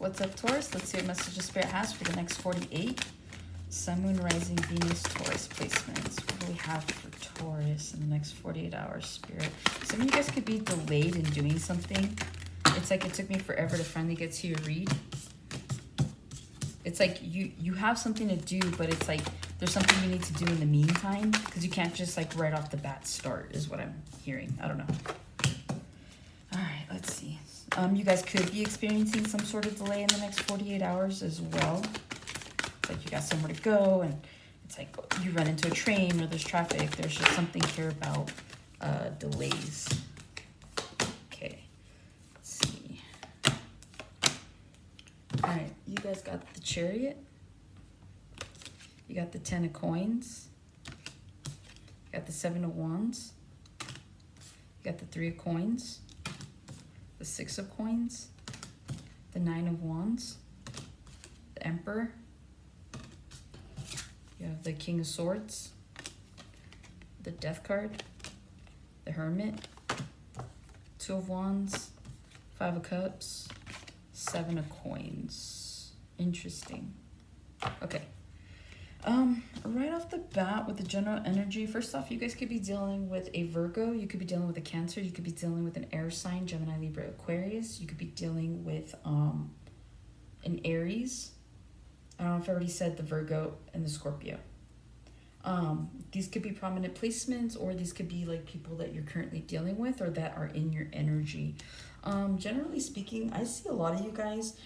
What's up, Taurus? Let's see what messages Spirit has for the next 48. Sun, Moon, Rising, Venus, Taurus placements. What do we have for Taurus in the next 48 hours, Spirit? Some of you guys could be delayed in doing something. It's like it took me forever to finally get to your read. It's like you have something to do, but it's like there's something you need to do in the meantime, because you can't just like right off the bat start, is what I'm hearing. I don't know. All right, let's see. You guys could be experiencing some sort of delay in the next 48 hours as well. It's like you got somewhere to go, and it's like you run into a train or there's traffic. There's just something here about delays. Okay, let's see. All right, you guys got the Chariot. You got the 10 of Coins. You got the 7 of Wands. You got the 3 of Coins. The 6 of Coins. The 9 of Wands. The Emperor. You have the King of Swords. The Death card. The Hermit. 2 of Wands. 5 of Cups. 7 of Coins. Interesting. Okay. Right off the bat with the general energy, first off, you guys could be dealing with a Virgo, you could be dealing with a Cancer, you could be dealing with an air sign, Gemini, Libra, Aquarius, you could be dealing with an Aries. I don't know if I already said the Virgo and the Scorpio. These could be prominent placements, or these could be like people that you're currently dealing with or that are in your energy. Generally speaking, I see a lot of you guys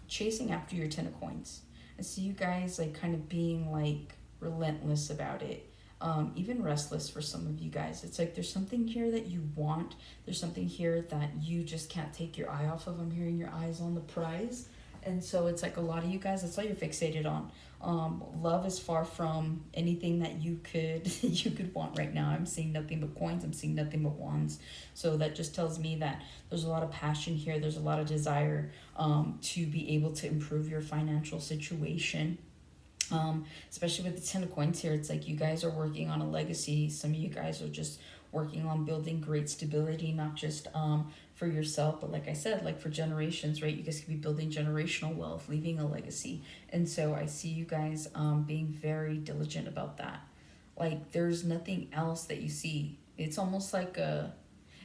chasing after your 10 of Coins. I see you guys like kind of being like relentless about it, even restless for some of you guys. It's like there's something here that you want. There's something here that you just can't take your eye off of. I'm hearing your eyes on the prize. And so it's like a lot of you guys, that's all you're fixated on. Love is far from anything that you could want right now. I'm seeing nothing but coins. I'm seeing nothing but wands. So that just tells me that there's a lot of passion here. There's a lot of desire to be able to improve your financial situation. Especially with the 10 of Coins here, it's like you guys are working on a legacy. Some of you guys are just working on building great stability, not just for yourself, but like I said, like for generations, right? You guys could be building generational wealth, leaving a legacy. And so I see you guys being very diligent about that. Like there's nothing else that you see. It's almost like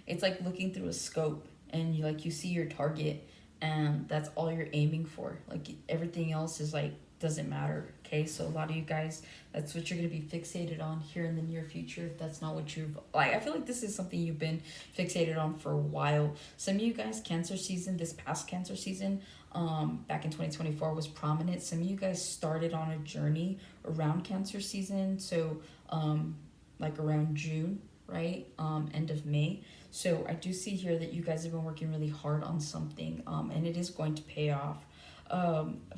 it's like looking through a scope, and you see your target, and that's all you're aiming for. Like everything else is like doesn't matter. Okay, so a lot of you guys, that's what you're going to be fixated on here in the near future. If that's not what you've like, I feel like this is something you've been fixated on for a while. Some of you guys, Cancer season, this past Cancer season, back in 2024 was prominent. Some of you guys started on a journey around Cancer season, so like around June, right? End of May. So I do see here that you guys have been working really hard on something, and it is going to pay off.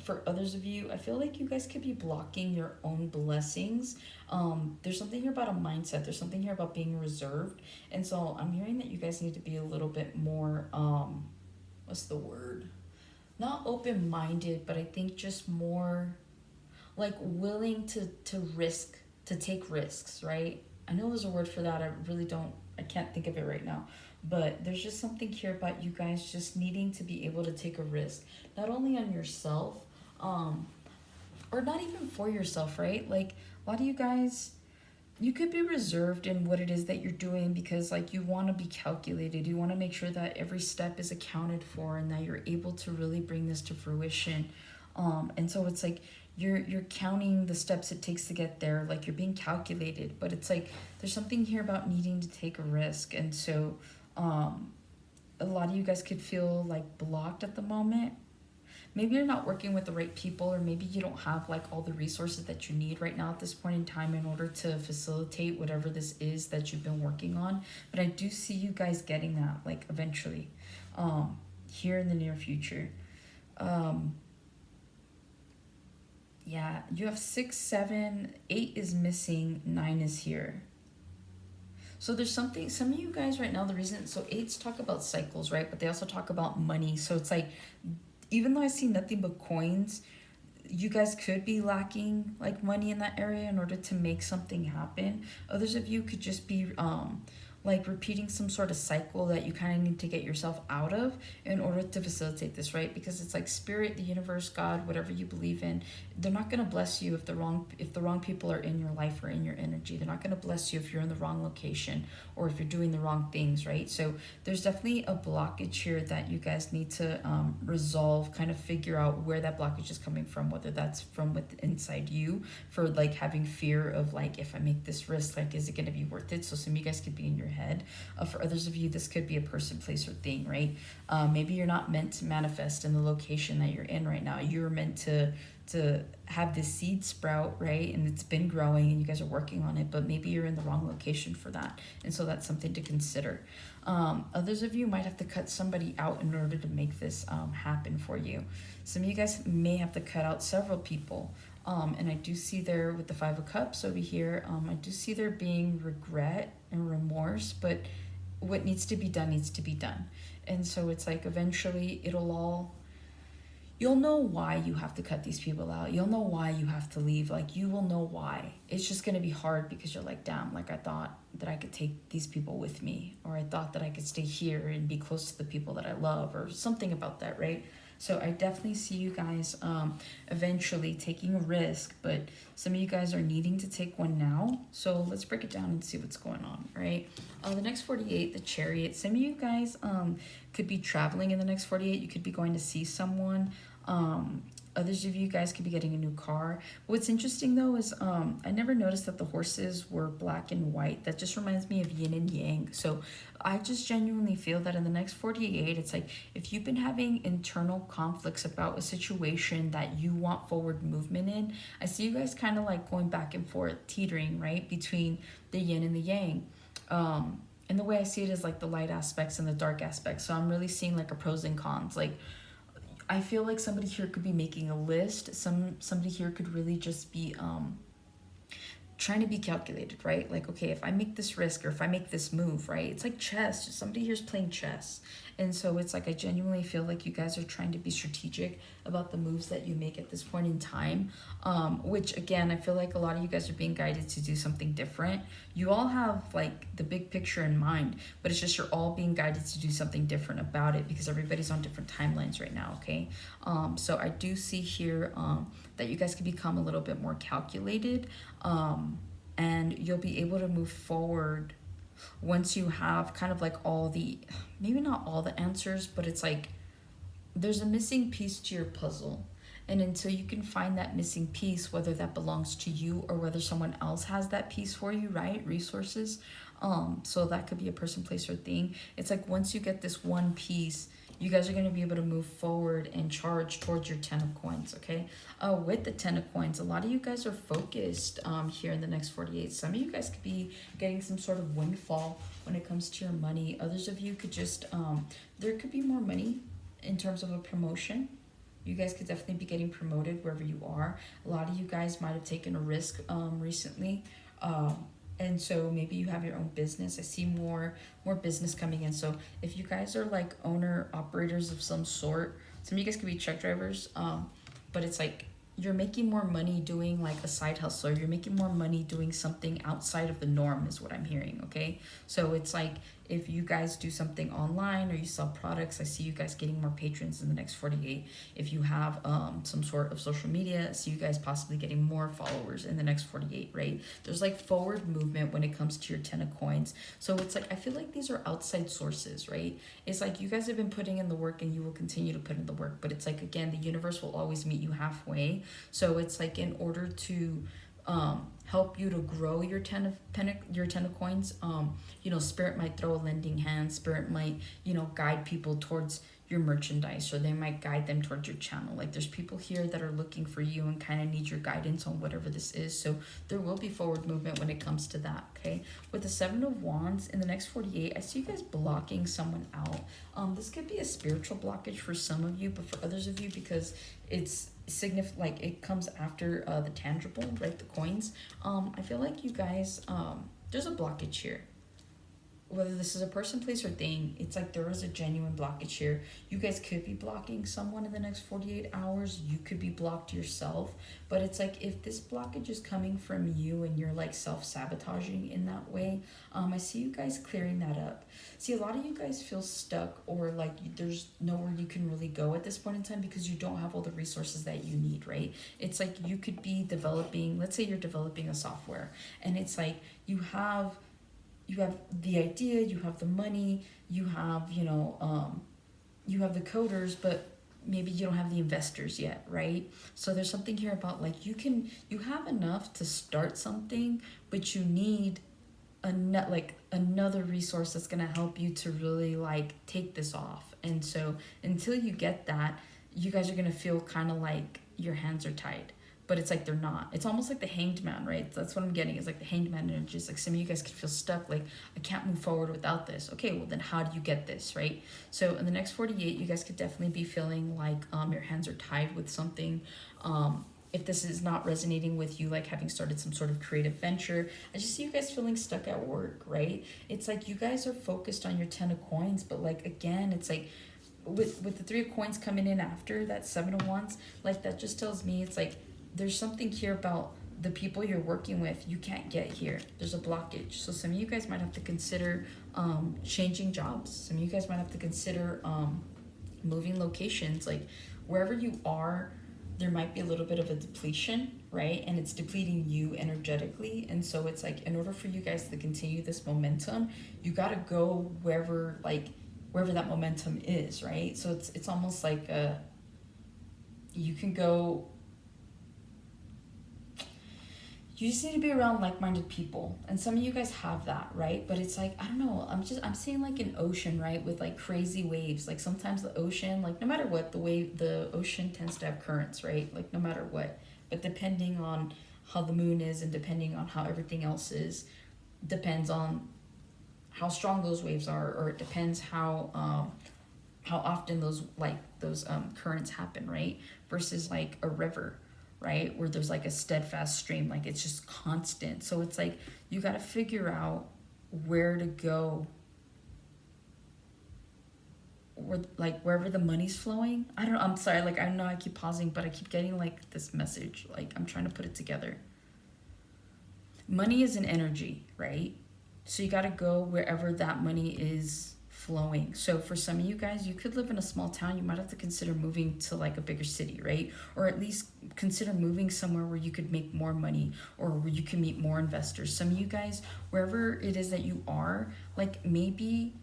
For others of you, I feel like you guys could be blocking your own blessings. There's something here about a mindset. There's something here about being reserved. And so I'm hearing that you guys need to be a little bit more, what's the word? Not open-minded, but I think just more like willing to take risks, right? I know there's a word for that. I can't think of it right now. But there's just something here about you guys just needing to be able to take a risk, not only on yourself, or not even for yourself, right? Like a lot of you guys, you could be reserved in what it is that you're doing because like you want to be calculated. You want to make sure that every step is accounted for and that you're able to really bring this to fruition. And so it's like you're counting the steps it takes to get there, like you're being calculated, but it's like there's something here about needing to take a risk. And so a lot of you guys could feel like blocked at the moment. Maybe you're not working with the right people, or maybe you don't have like all the resources that you need right now at this point in time in order to facilitate whatever this is that you've been working on. But I do see you guys getting that like eventually here in the near future. Yeah, you have 6, 7, 8 is missing, 9 is here. So there's something, some of you guys right now, the reason, so 8s talk about cycles, right? But they also talk about money. So it's like, even though I see nothing but coins, you guys could be lacking like money in that area in order to make something happen. Others of you could just be like repeating some sort of cycle that you kind of need to get yourself out of in order to facilitate this, right? Because it's like spirit, the universe, God, whatever you believe in, they're not going to bless you if the wrong people are in your life or in your energy. They're not going to bless you if you're in the wrong location or if you're doing the wrong things, right? So there's definitely a blockage here that you guys need to resolve, kind of figure out where that blockage is coming from, whether that's from within inside you, for like having fear of like, if I make this risk, like, is it going to be worth it? So some of you guys could be in your head. For others of you, this could be a person, place, or thing, right? Maybe you're not meant to manifest in the location that you're in right now. You're meant to have this seed sprout, right? And it's been growing and you guys are working on it, but maybe you're in the wrong location for that. And so that's something to consider. Others of you might have to cut somebody out in order to make this happen for you. Some of you guys may have to cut out several people. And I do see there with the Five of Cups over here, I do see there being regret and remorse, but what needs to be done needs to be done. And so it's like eventually you'll know why you have to cut these people out. You'll know why you have to leave. Like, you will know why. It's just going to be hard because you're like, damn, like I thought that I could take these people with me, or I thought that I could stay here and be close to the people that I love, or something about that, right? So I definitely see you guys eventually taking a risk, but some of you guys are needing to take one now. So let's break it down and see what's going on, right? The next 48, the Chariot. Some of you guys could be traveling in the next 48. You could be going to see someone. Others of you guys could be getting a new car. What's interesting though is I never noticed that the horses were black and white. That just reminds me of yin and yang. So I just genuinely feel that in the next 48, it's like if you've been having internal conflicts about a situation that you want forward movement in, I see you guys kind of like going back and forth, teetering, right, between the yin and the yang. And the way I see it is like the light aspects and the dark aspects. So I'm really seeing like a pros and cons. Like, I feel like somebody here could be making a list. Somebody here could really just be trying to be calculated, right? Like, okay, if I make this risk or if I make this move, right? It's like chess. Somebody here's playing chess. And so it's like I genuinely feel like you guys are trying to be strategic about the moves that you make at this point in time, which again, I feel like a lot of you guys are being guided to do something different. You all have like the big picture in mind, but it's just you're all being guided to do something different about it because everybody's on different timelines right now, okay? So I do see here that you guys can become a little bit more calculated, and you'll be able to move forward once you have kind of like all the, maybe not all the answers, but it's like there's a missing piece to your puzzle. And until you can find that missing piece, whether that belongs to you or whether someone else has that piece for you, right? Resources. So that could be a person, place, or thing. It's like once you get this one piece, you guys are going to be able to move forward and charge towards your 10 of coins, okay? With the 10 of coins, a lot of you guys are focused here in the next 48. Some of you guys could be getting some sort of windfall when it comes to your money. Others of you could just, there could be more money in terms of a promotion. You guys could definitely be getting promoted wherever you are. A lot of you guys might have taken a risk recently. And so maybe you have your own business. I see more business coming in. So if you guys are like owner operators of some sort, some of you guys could be truck drivers, but it's like you're making more money doing like a side hustle, or you're making more money doing something outside of the norm is what I'm hearing, okay? So it's like if you guys do something online or you sell products, I see you guys getting more patrons in the next 48. If you have some sort of social media, I see you guys possibly getting more followers in the next 48, right? There's like forward movement when it comes to your 10 of coins. So it's like I feel like these are outside sources, right? It's like you guys have been putting in the work and you will continue to put in the work, but it's like, again, the universe will always meet you halfway. So it's like in order to help you to grow your 10 of coins, you know, spirit might throw a lending hand. Spirit might, you know, guide people towards your merchandise, or they might guide them towards your channel. Like there's people here that are looking for you and kind of need your guidance on whatever this is. So there will be forward movement when it comes to that, okay? With the 7 of Wands in the next 48, I see you guys blocking someone out. This could be a spiritual blockage for some of you, but for others of you, because it's like it comes after the tangible, right, the coins, I feel like you guys, there's a blockage here. whether this is a person, place, or thing, it's like there is a genuine blockage here. You guys could be blocking someone in the next 48 hours. You could be blocked yourself. But it's like if this blockage is coming from you and you're like self-sabotaging in that way, I see you guys clearing that up. See, a lot of you guys feel stuck or like there's nowhere you can really go at this point in time because you don't have all the resources that you need, right? It's like you could be developing, let's say you're developing a software, and it's like you have the idea, you have the money, you have you have the coders, but maybe you don't have the investors yet, right? So there's something here about like you have enough to start something, but you need another resource that's going to help you to really like take this off. And so until you get that, you guys are going to feel kind of like your hands are tied, but it's like they're not. It's almost like the Hanged Man, right? That's what I'm getting. It's like the Hanged Man energy. It's like some of you guys could feel stuck, like I can't move forward without this. Okay, well then how do you get this, right? So in the next 48, you guys could definitely be feeling like your hands are tied with something. If this is not resonating with you, like having started some sort of creative venture, I just see you guys feeling stuck at work, right? It's like you guys are focused on your 10 of coins, but like again, it's like with the 3 of coins coming in after that 7 of wands, like that just tells me it's like there's something here about the people you're working with you can't get here. There's a blockage. So some of you guys might have to consider changing jobs. Some of you guys might have to consider moving locations. Like wherever you are, there might be a little bit of a depletion, right? And it's depleting you energetically. And so it's like in order for you guys to continue this momentum, you got to go wherever that momentum is, right? So it's almost like you can go. You just need to be around like-minded people, and some of you guys have that, right? But it's like, I don't know, I'm seeing like an ocean, right, with like crazy waves. Like sometimes the ocean, like no matter what, the ocean tends to have currents, right? Like no matter what, but depending on how the moon is and depending on how everything else is, depends on how strong those waves are, or it depends how often those currents happen, right? Versus like a river, right, where there's like a steadfast stream, like it's just constant. So it's like you got to figure out where to go, where, like wherever the money's flowing. I don't know, I'm sorry, like I know I keep pausing, but I keep getting like this message, like I'm trying to put it together. Money is an energy, right? So you got to go wherever that money is flowing. So for some of you guys, you could live in a small town. You might have to consider moving to like a bigger city, right? Or at least consider moving somewhere where you could make more money or where you can meet more investors. Some of you guys, wherever it is that you are, like maybe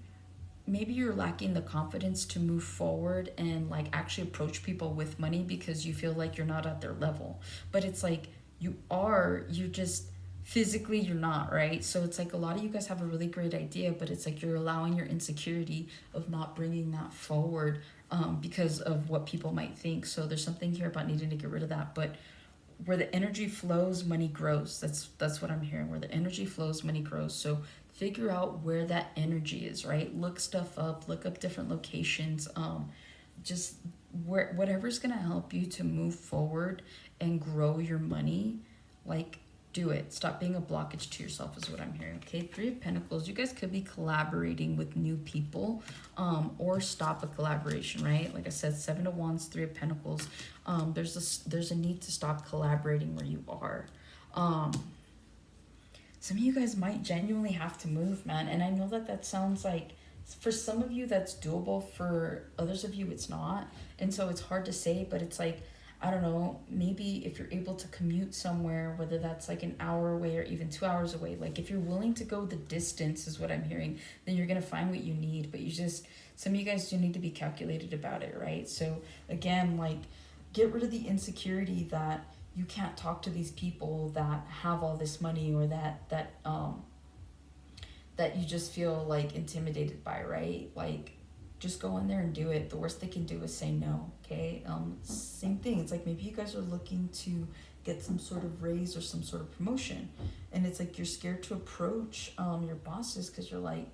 you're lacking the confidence to move forward and like actually approach people with money because you feel like you're not at their level. But it's like you just physically you're not, right? So it's like a lot of you guys have a really great idea, but it's like you're allowing your insecurity of not bringing that forward because of what people might think. So there's something here about needing to get rid of that. But where the energy flows, money grows. That's what I'm hearing. Where the energy flows, money grows. So figure out where that energy is, right? Look stuff up, look up different locations, just whatever's gonna help you to move forward and grow your money, like do it. Stop being a blockage to yourself is what I'm hearing. Okay, 3 of Pentacles. You guys could be collaborating with new people or stop a collaboration, right? Like I said, 7 of Wands, 3 of Pentacles. There's a need to stop collaborating where you are. Some of you guys might genuinely have to move, man. And I know that sounds like, for some of you that's doable, for others of you it's not. And so it's hard to say, but it's like, I don't know, maybe if you're able to commute somewhere, whether that's like an hour away or even 2 hours away, like if you're willing to go the distance is what I'm hearing, then you're going to find what you need. But some of you guys do need to be calculated about it, right? So again, like get rid of the insecurity that you can't talk to these people that have all this money, or that you just feel like intimidated by, right? Like just go in there and do it. The worst they can do is say no, okay? Same thing. It's like maybe you guys are looking to get some sort of raise or some sort of promotion. And it's like you're scared to approach your bosses because you're like,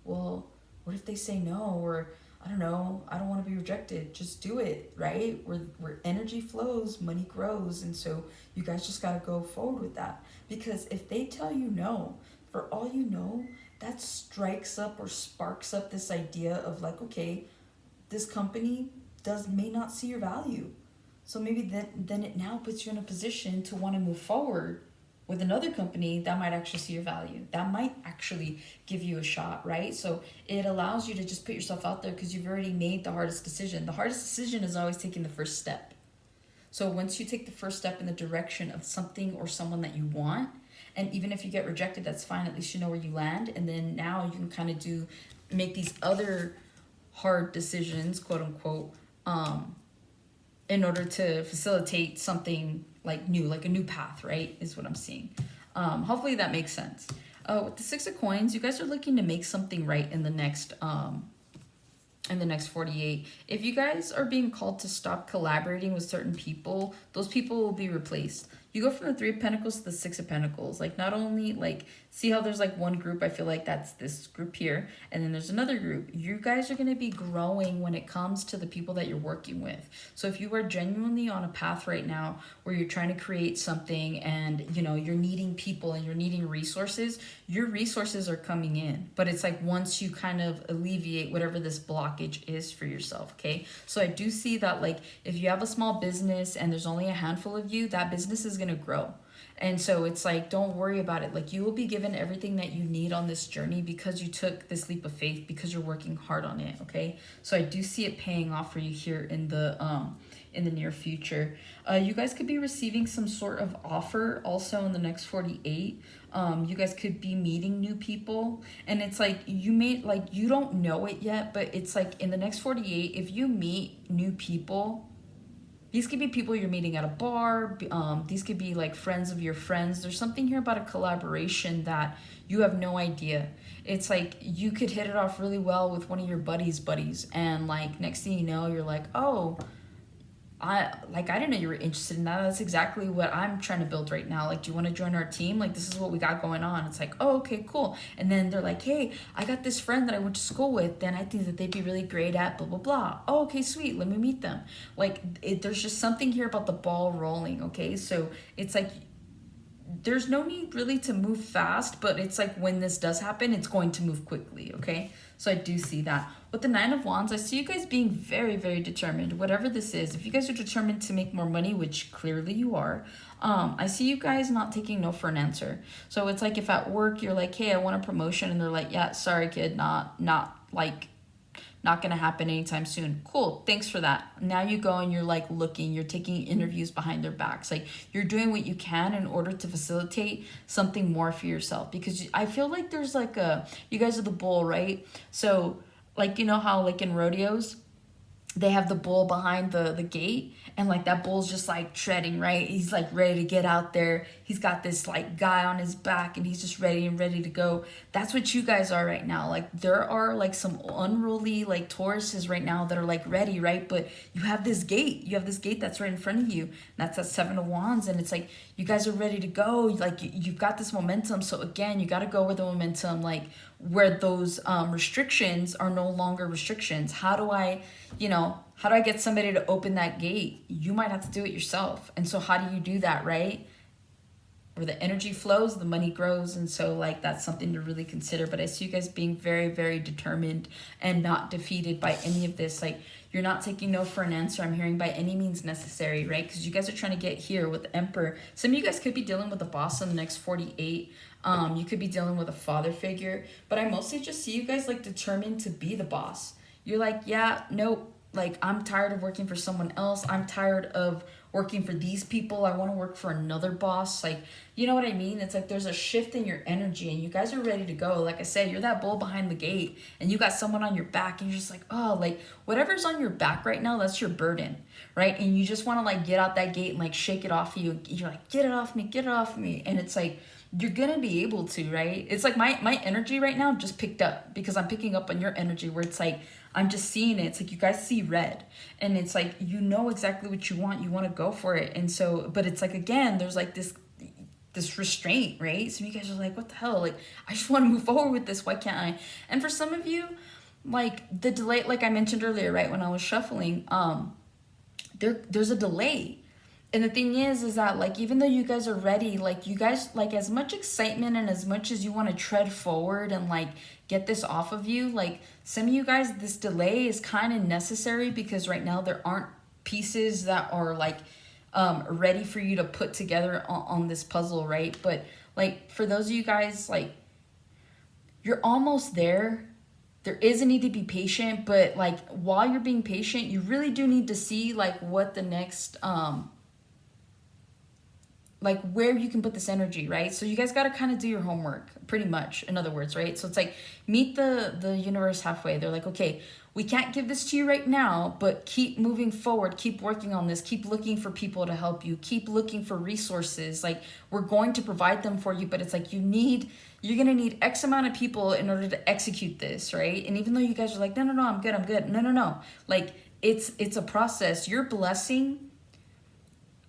well, what if they say no? Or I don't know, I don't want to be rejected. Just do it, right? Where energy flows, money grows. And so you guys just got to go forward with that. Because if they tell you no, for all you know, that strikes up or sparks up this idea of like, okay, this company may not see your value. So maybe then it now puts you in a position to want to move forward with another company that might actually see your value. That might actually give you a shot, right? So it allows you to just put yourself out there because you've already made the hardest decision. The hardest decision is always taking the first step. So once you take the first step in the direction of something or someone that you want, and even if you get rejected, that's fine. At least you know where you land. And then now you can kind of make these other hard decisions, quote unquote, in order to facilitate something like new, like a new path, right? Is what I'm seeing. Hopefully that makes sense. With the 6 of coins, you guys are looking to make something right in the next 48. If you guys are being called to stop collaborating with certain people, those people will be replaced. You go from the 3 of Pentacles to the 6 of Pentacles. Like, not only, like, see how there's like one group, I feel like that's this group here, and then there's another group. You guys are going to be growing when it comes to the people that you're working with. So if you are genuinely on a path right now where you're trying to create something and, you know, you're needing people and you're needing resources, your resources are coming in. But it's like once you kind of alleviate whatever this blockage is for yourself, okay? So I do see that, like, if you have a small business and there's only a handful of you, that business is going to grow. And so it's like, don't worry about it. Like, you will be given everything that you need on this journey because you took this leap of faith, because you're working hard on it, okay? So I do see it paying off for you here in the near future. You guys could be receiving some sort of offer also in the next 48. You guys could be meeting new people, and it's like you don't know it yet, but it's like in the next 48, if you meet new people, these could be people you're meeting at a bar. These could be like friends of your friends. There's something here about a collaboration that you have no idea. It's like you could hit it off really well with one of your buddies, and like next thing you know, you're like, oh, I didn't know you were interested in that. That's exactly what I'm trying to build right now. Like, do you want to join our team? Like, this is what we got going on. It's like, oh, okay, cool. And then they're like, hey, I got this friend that I went to school with, then I think that they'd be really great at blah, blah, blah. Oh, okay, sweet. Let me meet them. Like, there's just something here about the ball rolling, okay? So it's like, there's no need really to move fast, but it's like when this does happen, it's going to move quickly, okay? So I do see that. With the 9 of Wands, I see you guys being very, very determined. Whatever this is, if you guys are determined to make more money, which clearly you are, I see you guys not taking no for an answer. So it's like if at work you're like, hey, I want a promotion, and they're like, yeah, sorry, kid, not gonna happen anytime soon. Cool, thanks for that. Now you go and you're like looking, you're taking interviews behind their backs. Like, you're doing what you can in order to facilitate something more for yourself. Because I feel like there's like you guys are the bull, right? So like, you know how like in rodeos, they have the bull behind the gate, and like that bull's just like treading, right? He's like ready to get out there. He's got this like guy on his back, and he's just ready to go. That's what you guys are right now. Like, there are like some unruly like Tauruses right now that are like ready, right? But you have this gate. You have this gate that's right in front of you. And that's that 7 of Wands, and it's like you guys are ready to go. Like, you've got this momentum. So again, you got to go with the momentum, like where those restrictions are no longer restrictions. How do I get somebody to open that gate? You might have to do it yourself. And so how do you do that, right? Where the energy flows, the money grows. And so like that's something to really consider. But I see you guys being very, very determined and not defeated by any of this. Like, you're not taking no for an answer, I'm hearing, by any means necessary, right? Because you guys are trying to get here with the Emperor. Some of you guys could be dealing with a boss in the next 48. You could be dealing with a father figure. But I mostly just see you guys like determined to be the boss. You're like, yeah, nope. Like, I'm tired of working for someone else. I'm tired of working for these people. I want to work for another boss. Like, you know what I mean? It's like there's a shift in your energy, and you guys are ready to go. Like I said, you're that bull behind the gate, and you got someone on your back, and you're just like, oh, like whatever's on your back right now, that's your burden, right? And you just want to like get out that gate and like shake it off of you. You're like, get it off me, get it off me. And it's like, you're gonna be able to, right? It's like my energy right now just picked up, because I'm picking up on your energy, where it's like I'm just seeing it. It's like you guys see red, and it's like you know exactly what you want to go for it. And so, but it's like, again, there's like this restraint, right? So you guys are like, what the hell? Like, I just want to move forward with this. Why can't I? And for some of you, like the delay, like I mentioned earlier, right, when I was shuffling, there's a delay. And the thing is that, like, even though you guys are ready, like, you guys, like, as much excitement and as much as you want to tread forward and, like, get this off of you, like, some of you guys, this delay is kind of necessary because right now there aren't pieces that are, like, ready for you to put together on this puzzle, right? But, like, for those of you guys, like, you're almost there. There is a need to be patient, but, like, while you're being patient, you really do need to see, like, what the next, like, where you can put this energy, right? So you guys got to kind of do your homework, pretty much, in other words, right? So it's like, meet the universe halfway. They're like, okay, we can't give this to you right now, but keep moving forward, keep working on this, keep looking for people to help you, keep looking for resources. Like, we're going to provide them for you, but it's like, you're going to need X amount of people in order to execute this, right? And even though you guys are like, no, I'm good. No. Like, it's a process. You're blessing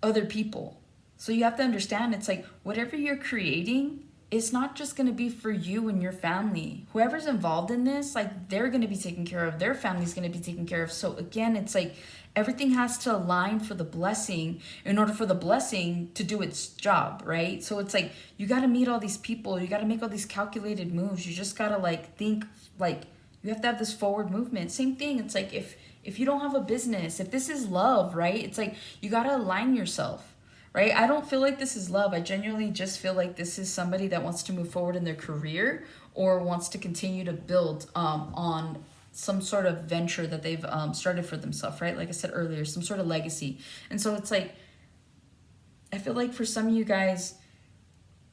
other people. So you have to understand, it's like, whatever you're creating, it's not just going to be for you and your family. Whoever's involved in this, like, they're going to be taken care of. Their family's going to be taken care of. So again, it's like, everything has to align for the blessing in order for the blessing to do its job, right? So it's like, you got to meet all these people. You got to make all these calculated moves. You just got to, like, think, like, you have to have this forward movement. Same thing. It's like, if you don't have a business, if this is love, right? It's like, you got to align yourself. Right? I don't feel like this is love. I genuinely just feel like this is somebody that wants to move forward in their career or wants to continue to build on some sort of venture that they've started for themselves, right? Like I said earlier, some sort of legacy. And so it's like, I feel like for some of you guys,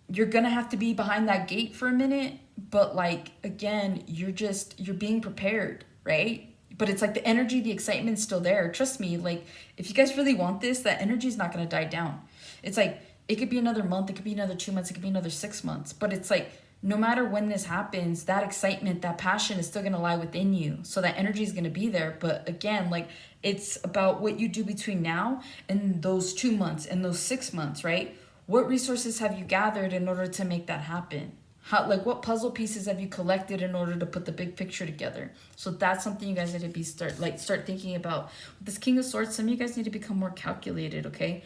you're going to have to be behind that gate for a minute. But, like, again, you're being prepared, right? But it's like the energy, the excitement's still there. Trust me, like, if you guys really want this, that energy is not going to die down. It's like, it could be another month, it could be another 2 months, it could be another 6 months. But it's like, no matter when this happens, that excitement, that passion is still going to lie within you. So that energy is going to be there. But again, like, it's about what you do between now and those 2 months and those 6 months, right? What resources have you gathered in order to make that happen? How, like, what puzzle pieces have you collected in order to put the big picture together? So that's something you guys need to be start thinking about. With this King of Swords, some of you guys need to become more calculated, okay?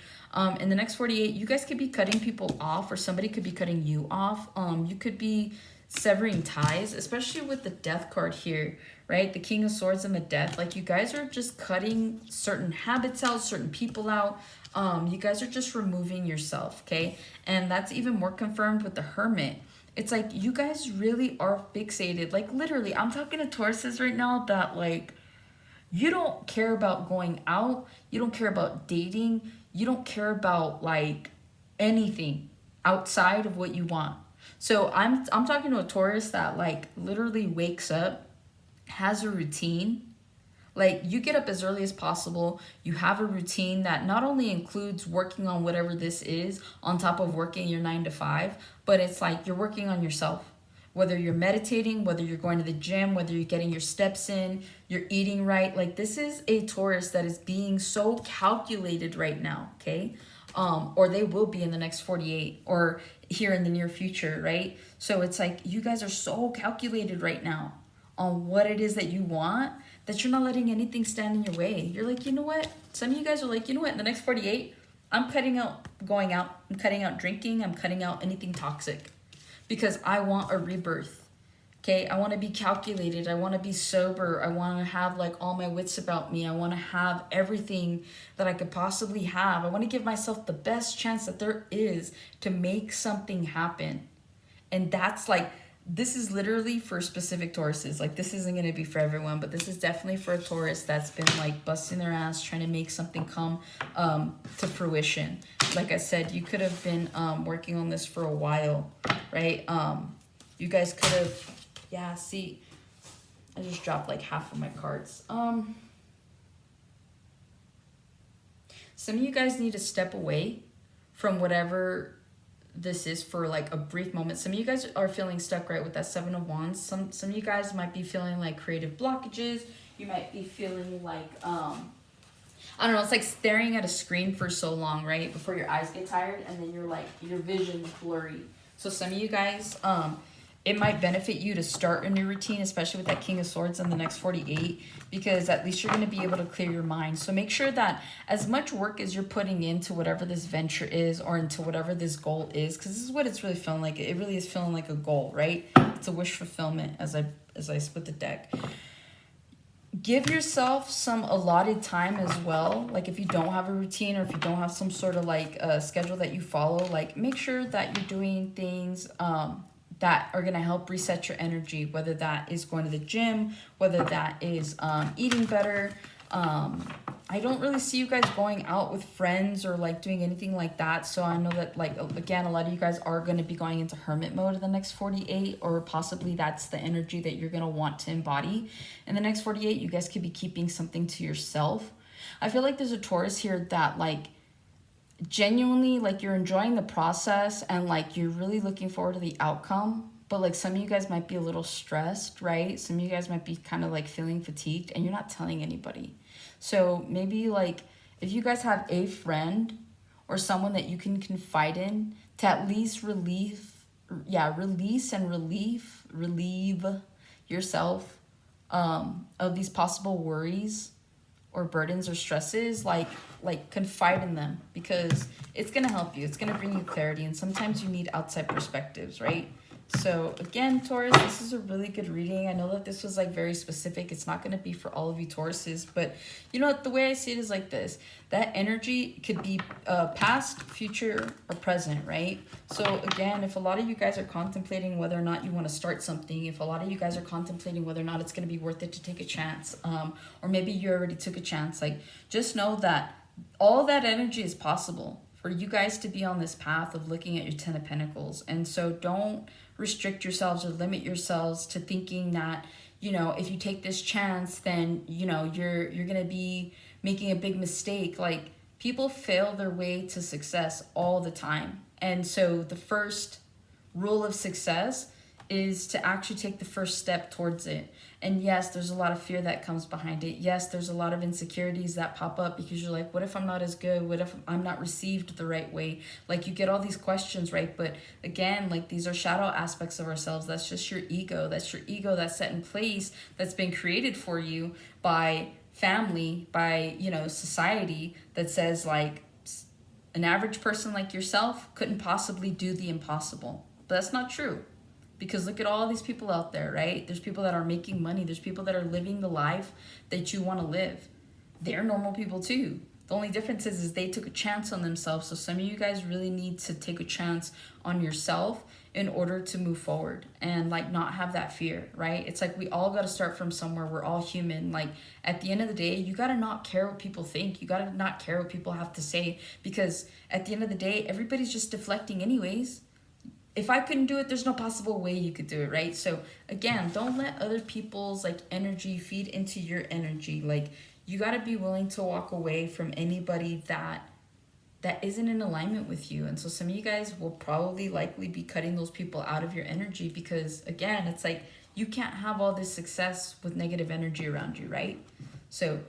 In the next 48, you guys could be cutting people off, or somebody could be cutting you off. You could be severing ties, especially with the Death card here, right? The King of Swords and the Death. Like, you guys are just cutting certain habits out, certain people out. You guys are just removing yourself, okay? And that's even more confirmed with the Hermit. It's like, you guys really are fixated. Like, literally, I'm talking to Tauruses right now that, like, you don't care about going out. You don't care about dating. You don't care about, like, anything outside of what you want. So I'm talking to a Taurus that, like, literally wakes up, has a routine. Like, you get up as early as possible. You have a routine that not only includes working on whatever this is on top of working your 9 to 5, but it's like you're working on yourself. Whether you're meditating, whether you're going to the gym, whether you're getting your steps in, you're eating right. Like, this is a Taurus that is being so calculated right now, okay? Or they will be in the next 48 or here in the near future, right? So it's like, you guys are so calculated right now on what it is that you want, that you're not letting anything stand in your way. You're like, you know what? Some of you guys are like, you know what? In the next 48, I'm cutting out going out. I'm cutting out drinking. I'm cutting out anything toxic because I want a rebirth. Okay? I want to be calculated. I want to be sober. I want to have, like, all my wits about me. I want to have everything that I could possibly have. I want to give myself the best chance that there is to make something happen. And that's, like, this is literally for specific Tauruses. Like, this isn't going to be for everyone, but this is definitely for a Taurus that's been, like, busting their ass trying to make something come to fruition. Like I said, you could have been working on this for a while, right? You guys could have, yeah, see, I just dropped, like, half of my cards. Some of you guys need to step away from whatever this is for, like, a brief moment. Some of you guys are feeling stuck, right, with that 7 of Wands. Some of you guys might be feeling like creative blockages. You might be feeling like, I don't know, it's like staring at a screen for so long, right, before your eyes get tired, and then you're like, your vision's blurry. So some of you guys, it might benefit you to start a new routine, especially with that King of Swords on the next 48, because at least you're going to be able to clear your mind. So make sure that as much work as you're putting into whatever this venture is or into whatever this goal is, because this is what it's really feeling like. It really is feeling like a goal, right? It's a wish fulfillment as I split the deck. Give yourself some allotted time as well. Like if you don't have a routine or if you don't have some sort of like schedule that you follow, like make sure that you're doing things that are going to help reset your energy, whether that is going to the gym, whether that is eating better. I don't really see you guys going out with friends or like doing anything like that. So I know that like, again, a lot of you guys are going to be going into hermit mode in the next 48, or possibly that's the energy that you're going to want to embody. In the next 48, you guys could be keeping something to yourself. I feel like there's a Taurus here that like genuinely like you're enjoying the process and like you're really looking forward to the outcome, but like some of you guys might be a little stressed, right? Some of you guys might be kind of like feeling fatigued and you're not telling anybody. So maybe like if you guys have a friend or someone that you can confide in to at least relieve yourself of these possible worries or burdens or stresses, like confide in them, because it's going to help you. It's going to bring you clarity. And sometimes you need outside perspectives, right? So again, Taurus, this is a really good reading. I know that this was like very specific. It's not going to be for all of you Tauruses, but you know what? The way I see it is like this. That energy could be past, future, or present, right? So again, if a lot of you guys are contemplating whether or not you want to start something, if a lot of you guys are contemplating whether or not it's going to be worth it to take a chance, or maybe you already took a chance, like just know that all that energy is possible for you guys to be on this path of looking at your 10 of Pentacles. And so don't restrict yourselves or limit yourselves to thinking that, you know, if you take this chance, then, you know, you're going to be making a big mistake. Like people fail their way to success all the time. And so the first rule of success is to actually take the first step towards it. And yes, there's a lot of fear that comes behind it. Yes, there's a lot of insecurities that pop up because you're like, what if I'm not as good? What if I'm not received the right way? Like you get all these questions, right? But again, like these are shadow aspects of ourselves. That's just your ego. That's your ego that's set in place, that's been created for you by family, by, you know, society, that says like an average person like yourself couldn't possibly do the impossible. But that's not true. Because look at all these people out there, right? There's people that are making money. There's people that are living the life that you want to live. They're normal people too. The only difference is they took a chance on themselves. So some of you guys really need to take a chance on yourself in order to move forward and like not have that fear, right? It's like we all got to start from somewhere. We're all human. Like at the end of the day, you got to not care what people think. You got to not care what people have to say, because at the end of the day, everybody's just deflecting anyways. If I couldn't do it, there's no possible way you could do it, right? So again, don't let other people's like energy feed into your energy. Like you got to be willing to walk away from anybody that isn't in alignment with you. And so some of you guys will probably likely be cutting those people out of your energy, because again, it's like you can't have all this success with negative energy around you, right? So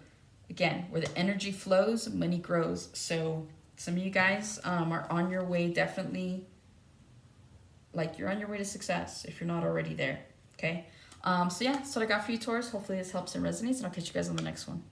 again, where the energy flows, money grows. So some of you guys are on your way, definitely. Like you're on your way to success if you're not already there, okay? So yeah, that's what I got for you, Taurus. Hopefully this helps and resonates, and I'll catch you guys on the next one.